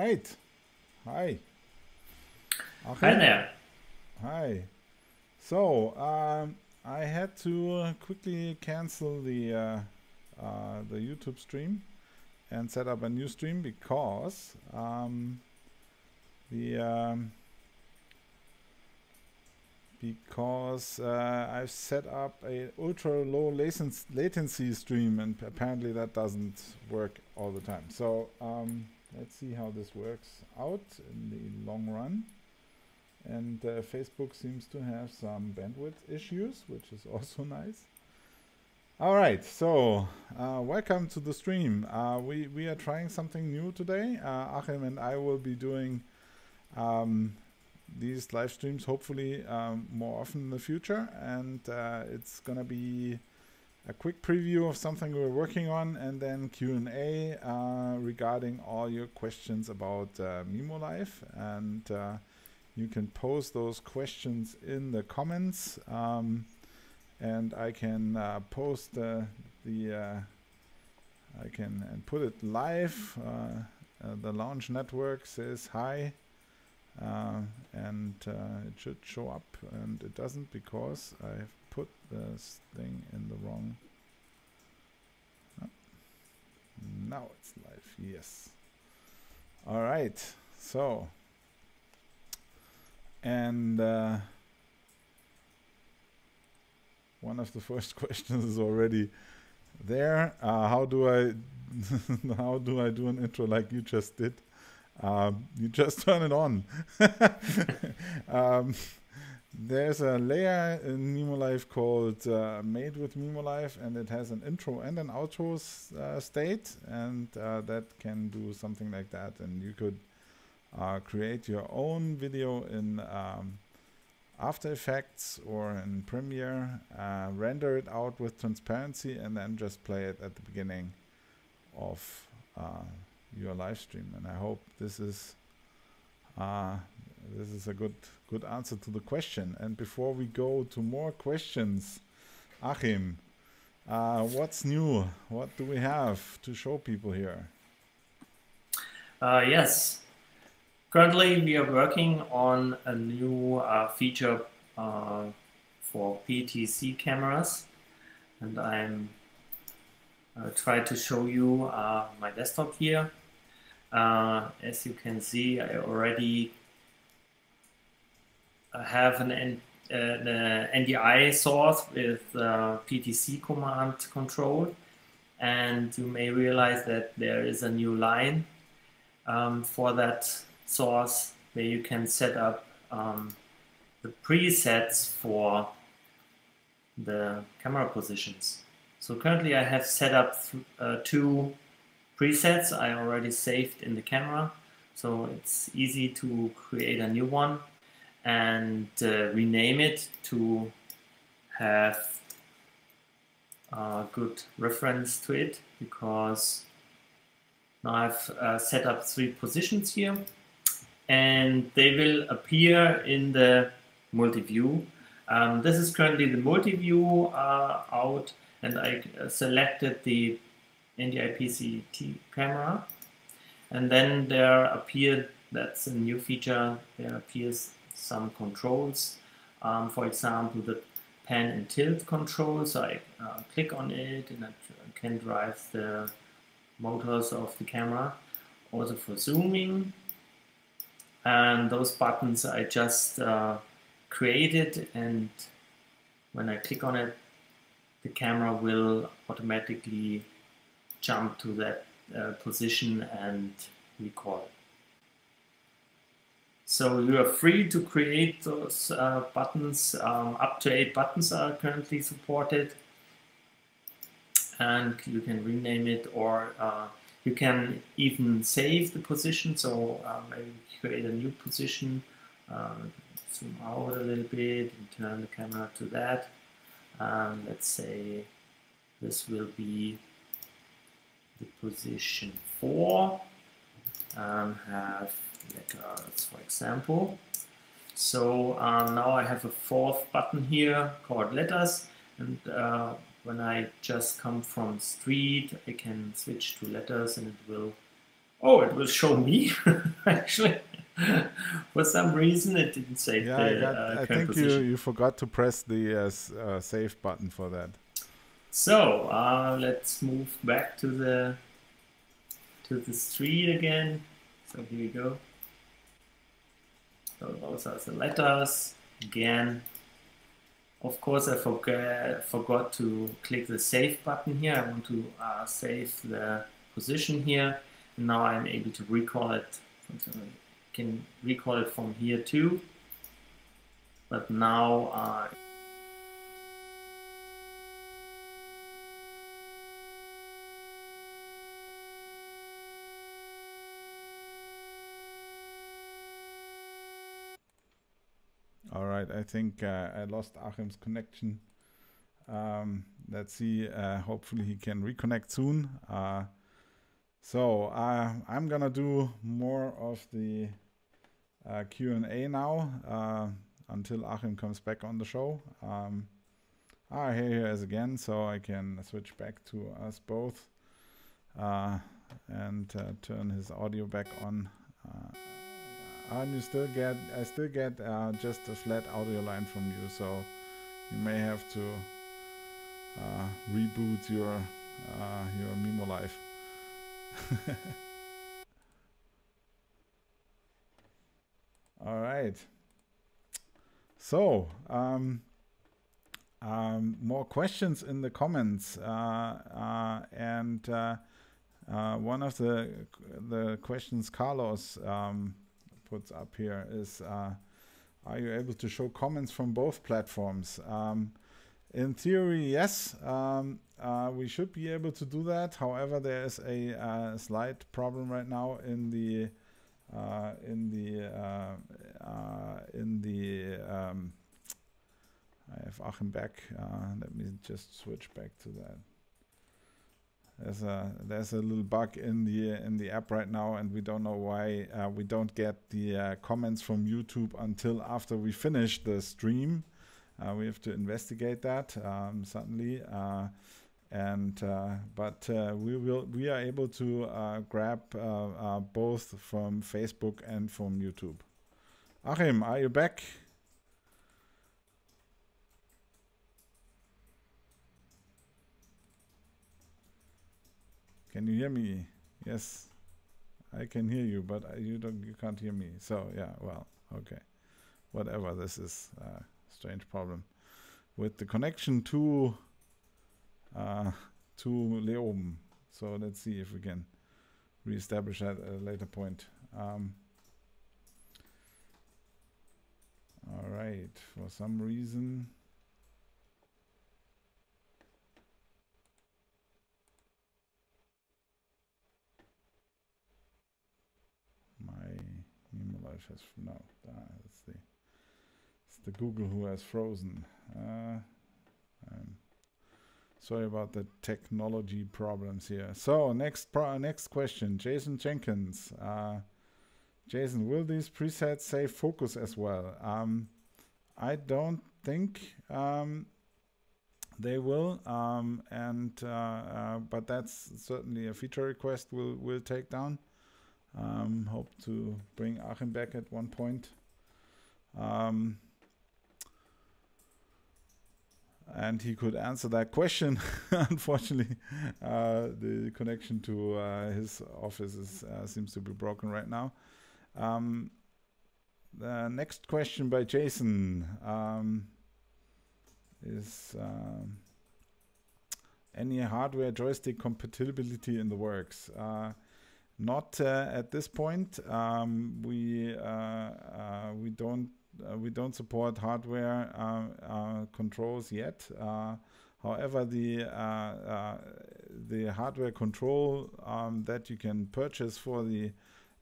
right. Hi. Hi Achim? there. Hi. So, I had to quickly cancel the YouTube stream and set up a new stream because the I've set up a ultra low latency stream, and apparently that doesn't work all the time. So let's see how this works out in the long run. And Facebook seems to have some bandwidth issues, which is also nice. All right, so welcome to the stream. We are trying something new today. Achim and I will be doing these live streams hopefully more often in the future, and it's gonna be a quick preview of something we're working on, and then Q&A regarding all your questions about Mimo Live, and you can post those questions in the comments, and I can post I can put it live. The launch network says hi. And it should show up, and it doesn't because I've put this thing in the wrong. Now it's live. Yes. All right. So, and one of the first questions is already there. How do I how do I do an intro like you just did? You just turn it on. There's a layer in Mimo Live called Made with Mimo Live, and it has an intro and an outro state, and that can do something like that. And you could create your own video in After Effects or in Premiere, render it out with transparency, and then just play it at the beginning of your live stream. And I hope this is a good answer to the question. And before we go to more questions, Achim, what's new? What do we have to show people here? Yes. Currently, we are working on a new feature for PTZ cameras, and I'm try to show you my desktop here. As you can see, I already have an NDI source with PTZ command control, and you may realize that there is a new line for that source where you can set up the presets for the camera positions. So currently I have set up 2 presets I already saved in the camera, so it's easy to create a new one and rename it to have a good reference to it, because now I've set up 3 positions here, and they will appear in the multi-view. This is currently the multi-view out, and I selected the NDI PTZ camera, and then there appeared, that's a new feature, there appears some controls, for example the pan and tilt control. So I click on it and I can drive the motors of the camera, also for zooming, and those buttons I just created, and when I click on it, the camera will automatically jump to that position and record. So you are free to create those buttons. Up to 8 buttons are currently supported, and you can rename it, or you can even save the position. So maybe create a new position, zoom out a little bit and turn the camera to that. Let's say this will be the position 4, have letters, for example. So now I have a 4th button here called letters, and when I just come from street, I can switch to letters, and it will Oh, it will show me actually. For some reason, it didn't save the I current think position. you forgot to press the save button for that. So let's move back to the street again. So here we go. So those are the letters again. Of course, I forgot to click the save button here. I want to save the position here. And now I'm able to recall it. I can recall it from here too. But now all right, I think I lost Achim's connection. Let's see, hopefully he can reconnect soon. So I'm gonna do more of the Q&A now until Achim comes back on the show. Here he is again, so I can switch back to us both and turn his audio back on. I still get just a flat audio line from you, so you may have to reboot your Mimo Live. All right. So more questions in the comments, and one of the questions Carlos puts up here is, are you able to show comments from both platforms? In theory, yes, we should be able to do that. However, there is a slight problem right now in the I have Achim back. Let me just switch back to that. There's a little bug in the app right now, and we don't know why we don't get the comments from YouTube until after we finish the stream. We have to investigate that certainly, but we are able to grab both from Facebook and from YouTube. Achim, are you back? Can you hear me? Yes, I can hear you, but you can't hear me. So yeah, well, okay, whatever. This is a strange problem with the connection to Leoben. So let's see if we can reestablish that at a later point. All right, for some reason. Mimo Live has no. It's the Google who has frozen. I'm sorry about the technology problems here. So next question, Jason Jenkins. Jason, will these presets save focus as well? I don't think they will, but that's certainly a feature request we'll take down. Hope to bring Achim back at one point. And he could answer that question. Unfortunately, the connection to his office seems to be broken right now. The next question by Jason is any hardware joystick compatibility in the works? Not at this point. We don't support hardware controls yet. However, the hardware control that you can purchase for the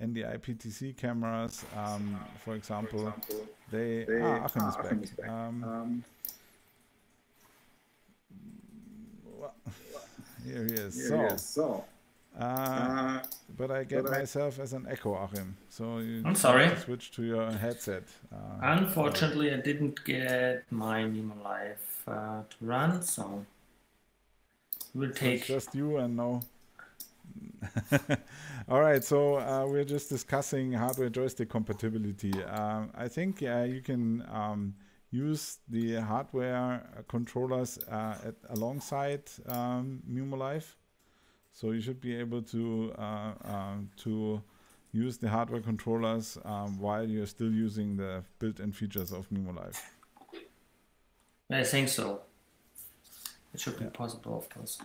NDI PTZ cameras, for example, Achim is back. Here he is. But I get myself as an echo, Achim. So I'm sorry. Have to switch to your headset. Unfortunately, I didn't get my Mimo Live to run, so we'll take. So it's just you and All right, so we're just discussing hardware joystick compatibility. I think you can use the hardware controllers alongside MimoLive. So you should be able to use the hardware controllers while you're still using the built-in features of MimoLive. I think so. It should be possible, of course.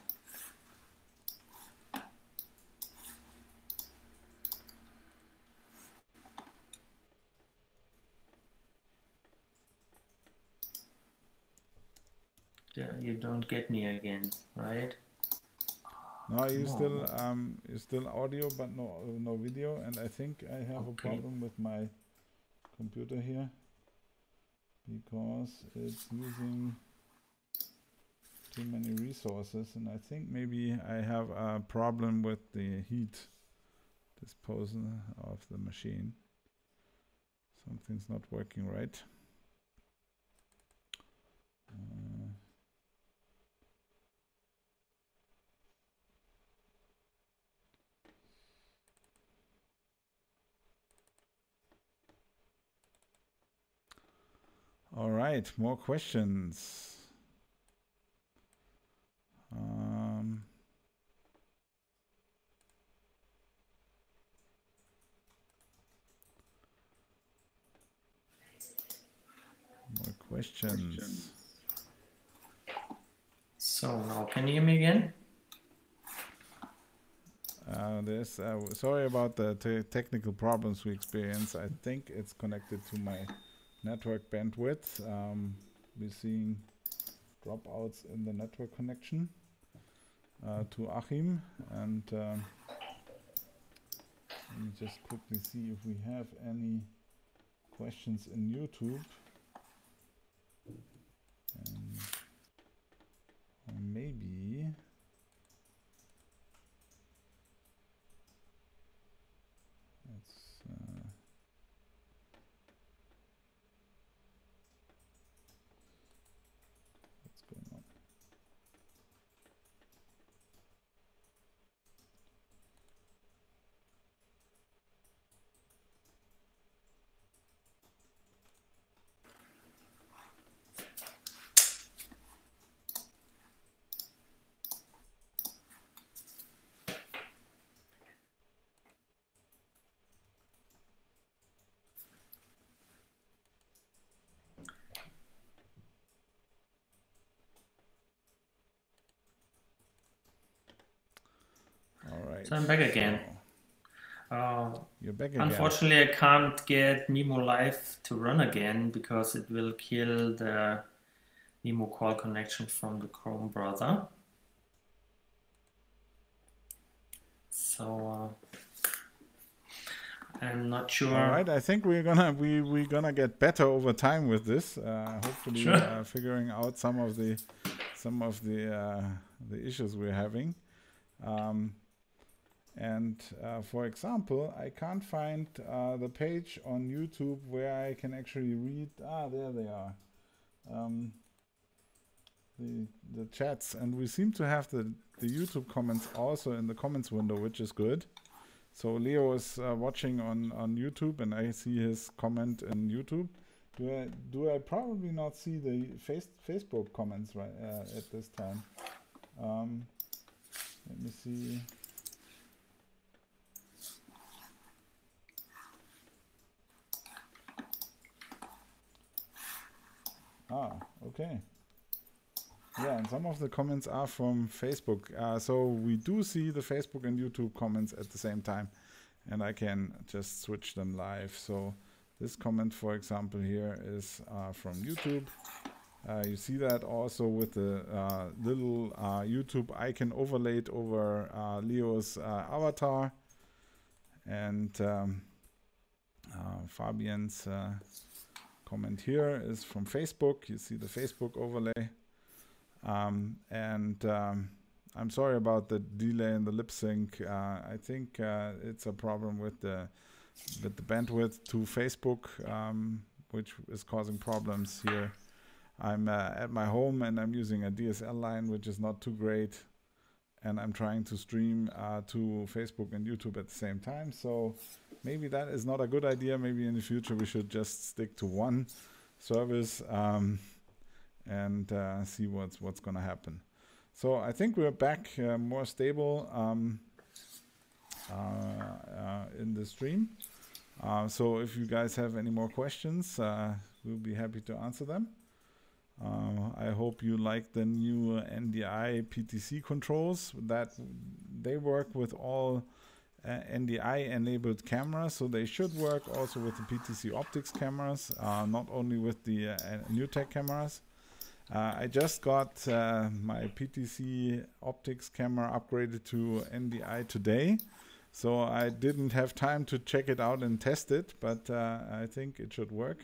Yeah, you don't get me again, right? No, you still audio, but no video, and I think I have a problem with my computer here because it's using too many resources, and I think maybe I have a problem with the heat disposal of the machine. Something's not working right. All right, more questions. More questions. So now, can you hear me again? Sorry about the technical problems we experience. I think it's connected to my network bandwidth. We're seeing dropouts in the network connection to Achim, and let me just quickly see if we have any questions in YouTube. Or maybe what's going on? So I'm back again. You're back again. Unfortunately, I can't get MimoLive to run again because it will kill the Mimo call connection from the Chrome browser. So I'm not sure. All right, I think we're gonna get better over time with this. Hopefully, figuring out some of the issues we're having. For example, I can't find the page on YouTube where I can actually read. There they are. The chats, and we seem to have the YouTube comments also in the comments window, which is good. So Leo is watching on YouTube, and I see his comment in YouTube. Do I probably not see the Facebook comments right at this time? Let me see. Okay. Yeah, and some of the comments are from Facebook. So we do see the Facebook and YouTube comments at the same time, and I can just switch them live. So this comment, for example, here is from YouTube. You see that also with the little YouTube icon overlaid over Leo's avatar. And Fabian's comment here is from Facebook. You see the Facebook overlay. I'm sorry about the delay in the lip sync. I think it's a problem with the bandwidth to Facebook, which is causing problems here. I'm at my home and I'm using a DSL line, which is not too great. and I'm trying to stream to Facebook and YouTube at the same time. So maybe that is not a good idea. Maybe in the future we should just stick to one service and see what's going to happen. So I think we're back more stable in the stream. So if you guys have any more questions, we'll be happy to answer them. I hope you like the new NDI PTZ controls. That they work with all NDI enabled cameras, so they should work also with the PTZ optics cameras, not only with the new tech cameras. I just got my PTZ optics camera upgraded to NDI today, so I didn't have time to check it out and test it, but I think it should work.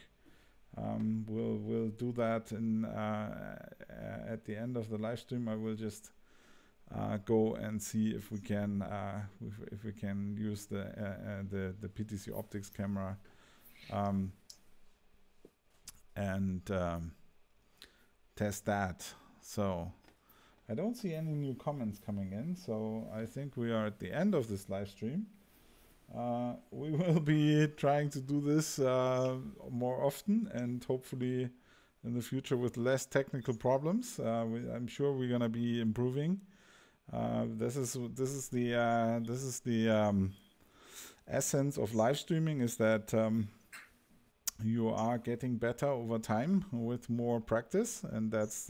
We'll do that at the end of the live stream. I will just go and see if we can use the PTZ optics camera and test that. So I don't see any new comments coming in, so I think we are at the end of this live stream. We will be trying to do this more often, and hopefully in the future with less technical problems. I'm sure we're gonna be improving. This is the essence of live streaming, is that you are getting better over time with more practice, and that's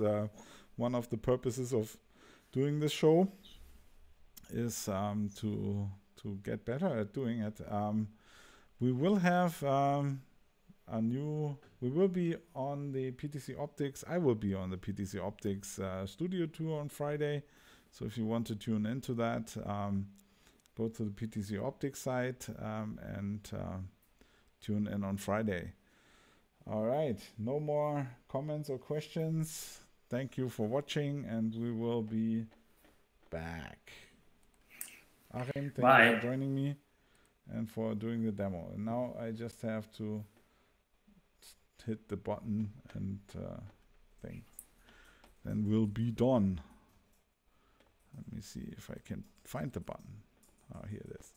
one of the purposes of doing this show, is to get better at doing it. We will have we will be on the PTZ Optics. I will be on the PTZ Optics studio tour on Friday. So if you want to tune into that, go to the PTZ Optics site and tune in on Friday. All right, no more comments or questions. Thank you for watching, and we will be back. Achim, thank you for joining me and for doing the demo. And now I just have to hit the button and then we'll be done. Let me see if I can find the button. Oh, here it is.